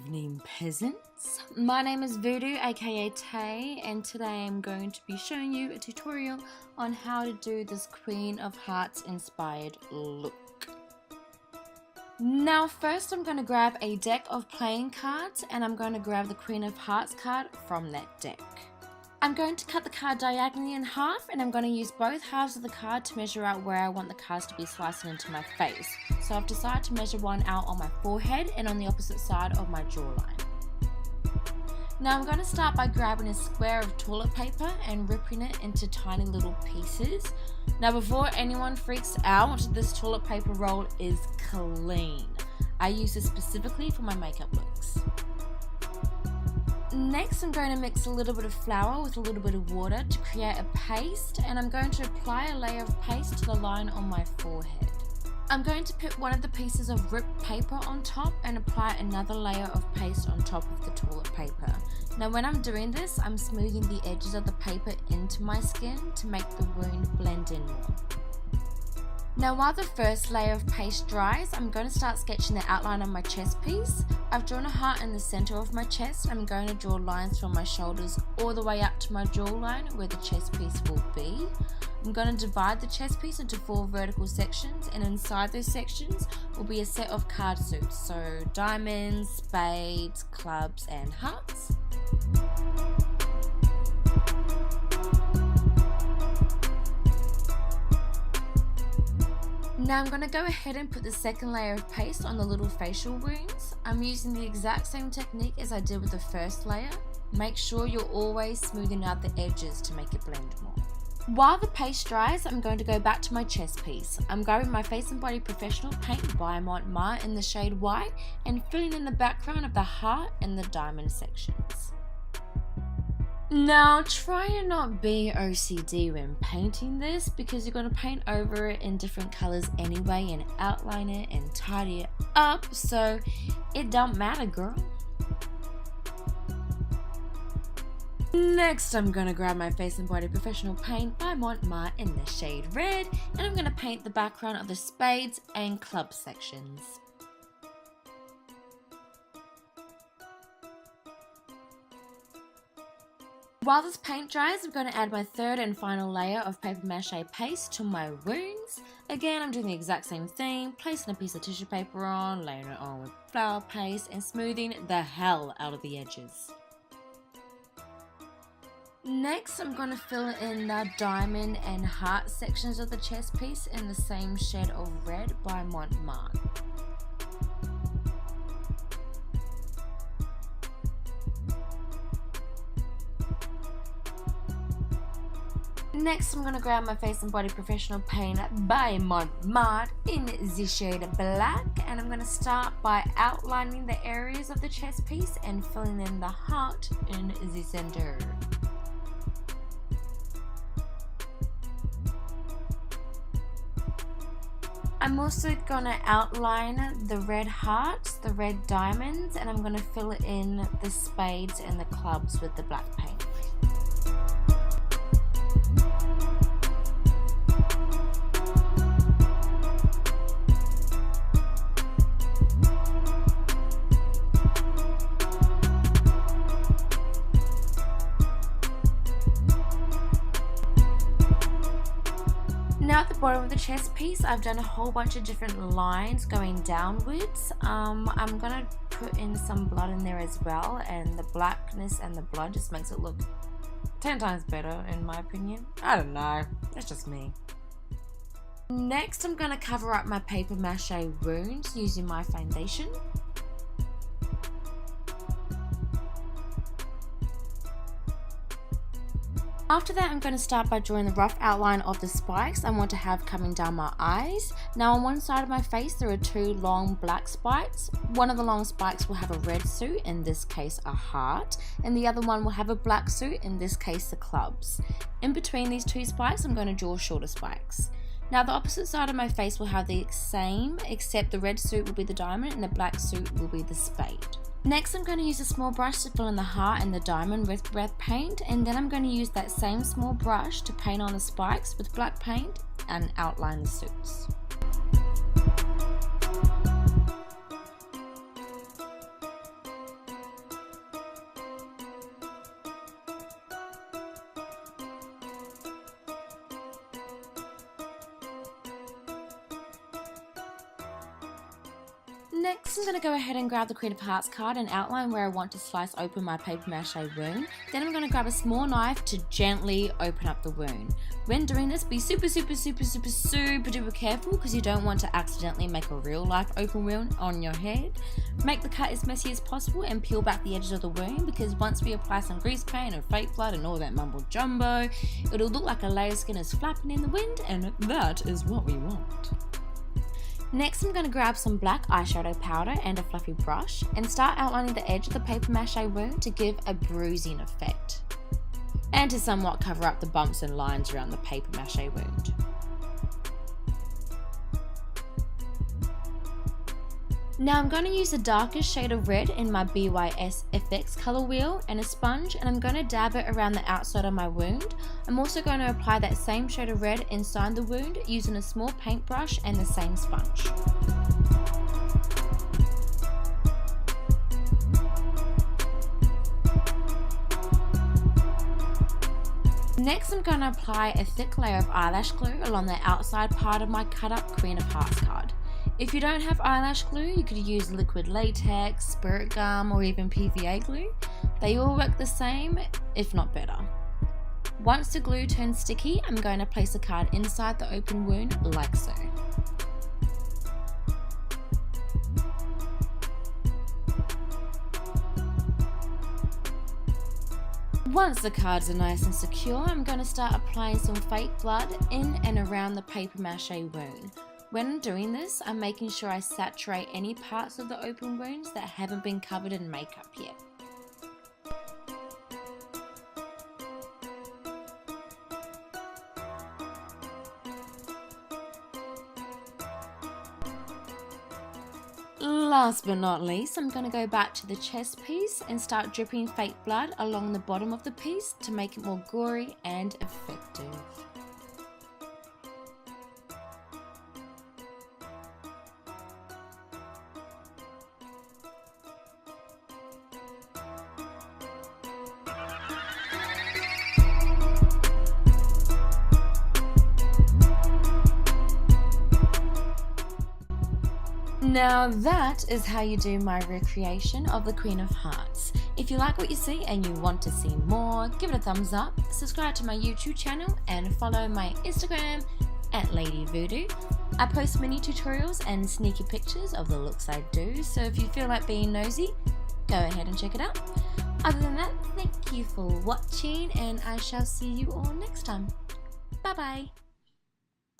evening, peasants. My name is Voodoo, aka Tay, and today I'm going to be showing you a tutorial on how to do this Queen of Hearts inspired look. Now first I'm going to grab a deck of playing cards and I'm going to grab the Queen of Hearts card from that deck. I'm going to cut the card diagonally in half and I'm going to use both halves of the card to measure out where I want the cards to be slicing into my face. So I've decided to measure one out on my forehead and on the opposite side of my jawline. Now I'm going to start by grabbing a square of toilet paper and ripping it into tiny little pieces. Now before anyone freaks out, this toilet paper roll is clean. I use this specifically for my makeup looks. Next I'm going to mix a little bit of flour with a little bit of water to create a paste, and I'm going to apply a layer of paste to the line on my forehead. I'm going to put one of the pieces of ripped paper on top and apply another layer of paste on top of the toilet paper. Now when I'm doing this, I'm smoothing the edges of the paper into my skin to make the wound blend in more. Now while the first layer of paste dries, I'm going to start sketching the outline of my chest piece. I've drawn a heart in the center of my chest. I'm going to draw lines from my shoulders all the way up to my jawline where the chest piece will be. I'm going to divide the chest piece into 4 vertical sections, and inside those sections will be a set of card suits, so diamonds, spades, clubs and hearts. Now I'm going to go ahead and put the second layer of paste on the little facial wounds. I'm using the exact same technique as I did with the first layer. Make sure you're always smoothing out the edges to make it blend more. While the paste dries, I'm going to go back to my chest piece. I'm grabbing my Face and Body Professional Paint by Mont in the shade White and filling in the background of the heart and the diamond sections. Now try and not be OCD when painting this, because you're going to paint over it in different colours anyway and outline it and tidy it up, so it don't matter, girl. Next I'm going to grab my Face and Body Professional Paint by Mont in the shade Red, and I'm going to paint the background of the spades and club sections. While this paint dries, I'm going to add my third and final layer of paper mache paste to my wounds. Again, I'm doing the exact same thing, placing a piece of tissue paper on, layering it on with flour paste, and smoothing the hell out of the edges. Next, I'm going to fill in the diamond and heart sections of the chest piece in the same shade of red by Mont. Next, I'm going to grab my Face and Body Professional Paint by Mont in the shade Black, and I'm going to start by outlining the areas of the chest piece and filling in the heart in the center. I'm also going to outline the red hearts, the red diamonds, and I'm going to fill in the spades and the clubs with the black paint. Now at the bottom of the chest piece, I've done a whole bunch of different lines going downwards. I'm going to put in some blood in there as well, and the blackness and the blood just makes it look 10 times better in my opinion. I don't know, it's just me. Next I'm going to cover up my paper mache wounds using my foundation. After that, I'm going to start by drawing the rough outline of the spikes I want to have coming down my eyes. Now on one side of my face there are 2 long black spikes. One of the long spikes will have a red suit, in this case a heart, and the other one will have a black suit, in this case the clubs. In between these 2 spikes I'm going to draw shorter spikes. Now the opposite side of my face will have the same, except the red suit will be the diamond and the black suit will be the spade. Next I'm going to use a small brush to fill in the heart and the diamond with red paint, and then I'm going to use that same small brush to paint on the spikes with black paint and outline the suits. Next, I'm going to go ahead and grab the Queen of Hearts card and outline where I want to slice open my paper mache wound. Then I'm going to grab a small knife to gently open up the wound. When doing this, be super duper careful because you don't want to accidentally make a real life open wound on your head. Make the cut as messy as possible and peel back the edges of the wound, because once we apply some grease paint and fake blood and all that mumbo jumbo, it'll look like a layer skin is flapping in the wind, and that is what we want. Next, I'm going to grab some black eyeshadow powder and a fluffy brush and start outlining the edge of the paper mache wound to give a bruising effect and to somewhat cover up the bumps and lines around the paper mache wound. Now I'm going to use the darkest shade of red in my BYS FX color wheel and a sponge, and I'm going to dab it around the outside of my wound. I'm also going to apply that same shade of red inside the wound using a small paintbrush and the same sponge. Next, I'm going to apply a thick layer of eyelash glue along the outside part of my cut up Queen of Hearts card. If you don't have eyelash glue, you could use liquid latex, spirit gum, or even PVA glue. They all work the same, if not better. Once the glue turns sticky, I'm going to place the card inside the open wound like so. Once the cards are nice and secure, I'm going to start applying some fake blood in and around the paper mache wound. When doing this, I'm making sure I saturate any parts of the open wounds that haven't been covered in makeup yet. Last but not least, I'm going to go back to the chest piece and start dripping fake blood along the bottom of the piece to make it more gory and effective. Now that is how you do my recreation of the Queen of Hearts. If you like what you see and you want to see more, give it a thumbs up, subscribe to my YouTube channel and follow my Instagram @LadyVoodoo. I post mini tutorials and sneaky pictures of the looks I do, so if you feel like being nosy, go ahead and check it out. Other than that, thank you for watching and I shall see you all next time. Bye bye.